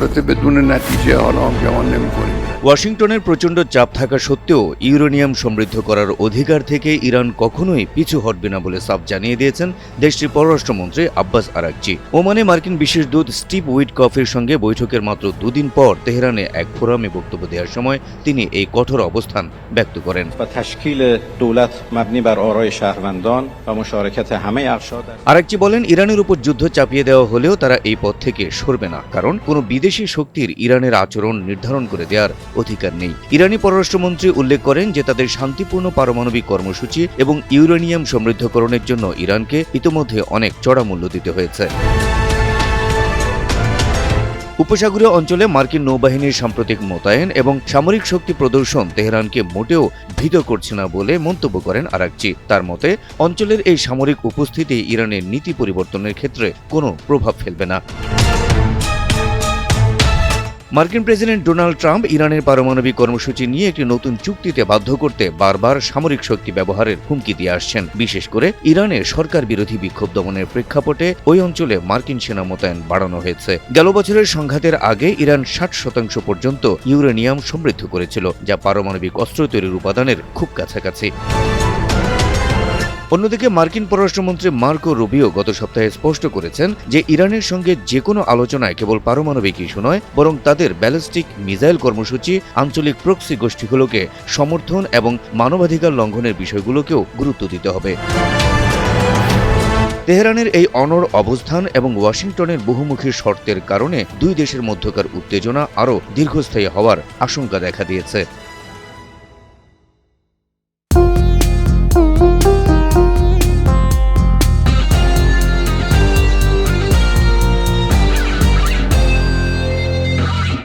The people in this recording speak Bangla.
البته بدون نتیجه حالا هم گمان نمی‌کنیم ওয়াশিংটনের প্রচণ্ড চাপ থাকা সত্ত্বেও ইউরেনিয়াম সমৃদ্ধ করার অধিকার থেকে ইরান কখনোই পিছু হটবে না বলে সাফ জানিয়ে দিয়েছেন দেশটির পররাষ্ট্রমন্ত্রী আব্বাস আরাকচি। ওমানে মার্কিন বিশেষ দূত স্টিভ উইটকফের সঙ্গে বৈঠকের মাত্র দুদিন পর তেহরানে এক ফোরামে বক্তব্য দেওয়ার সময় তিনি এই কঠোর অবস্থান ব্যক্ত করেন। আরাকচি বলেন, ইরানের উপর যুদ্ধ চাপিয়ে দেওয়া হলেও তারা এই পথ থেকে সরবে না, কারণ কোনো বিদেশি শক্তির ইরানের আচরণ নির্ধারণ করে দেওয়ার অধিকার নেই। ইরানি পররাষ্ট্রমন্ত্রী উল্লেখ করেন যে তাদের শান্তিপূর্ণ পারমাণবিক কর্মসূচি এবং ইউরেনিয়াম সমৃদ্ধকরণের জন্য ইরানকে ইতোমধ্যে অনেক চড়া মূল্য দিতে হয়েছে। উপসাগরীয় অঞ্চলে মার্কিন নৌবাহিনীর সাম্প্রতিক মোতায়েন এবং সামরিক শক্তি প্রদর্শন তেহরানকে মোটেও ভীত করছে না বলে মন্তব্য করেন আরাকচি। তার মতে, অঞ্চলের এই সামরিক উপস্থিতি ইরানের নীতি পরিবর্তনের ক্ষেত্রে কোনো প্রভাব ফেলবে না। মার্কিন প্রেসিডেন্ট ডোনাল্ড ট্রাম্প ইরানের পারমাণবিক কর্মসূচি নিয়ে একটি নতুন চুক্তিতে বাধ্য করতে বারবার সামরিক শক্তি ব্যবহারের হুমকি দিয়ে আসছেন। বিশেষ করে ইরানের সরকার বিরোধী বিক্ষোভ দমনের প্রেক্ষাপটে ওই অঞ্চলে মার্কিন সেনা মোতায়েন বাড়ানো হয়েছে। গেল বছরের সংঘাতের আগে ইরান 60% পর্যন্ত ইউরেনিয়াম সমৃদ্ধ করেছিল, যা পারমাণবিক অস্ত্র তৈরির উপাদানের খুব কাছাকাছি। অন্যদিকে মার্কিন পররাষ্ট্রমন্ত্রী মার্কো রুবিও গত সপ্তাহে স্পষ্ট করেছেন যে ইরানের সঙ্গে যে কোনো আলোচনায় কেবল পারমাণবিক ইস্যু নয়, বরং তাদের ব্যালিস্টিক মিসাইল কর্মসূচি, আঞ্চলিক প্রক্সি গোষ্ঠীগুলোকে সমর্থন এবং মানবাধিকার লঙ্ঘনের বিষয়গুলোকেও গুরুত্ব দিতে হবে। তেহরানের এই অনড় অবস্থান এবং ওয়াশিংটনের বহুমুখী শর্তের কারণে দুই দেশের মধ্যকার উত্তেজনা আরও দীর্ঘস্থায়ী হওয়ার আশঙ্কা দেখা দিয়েছে।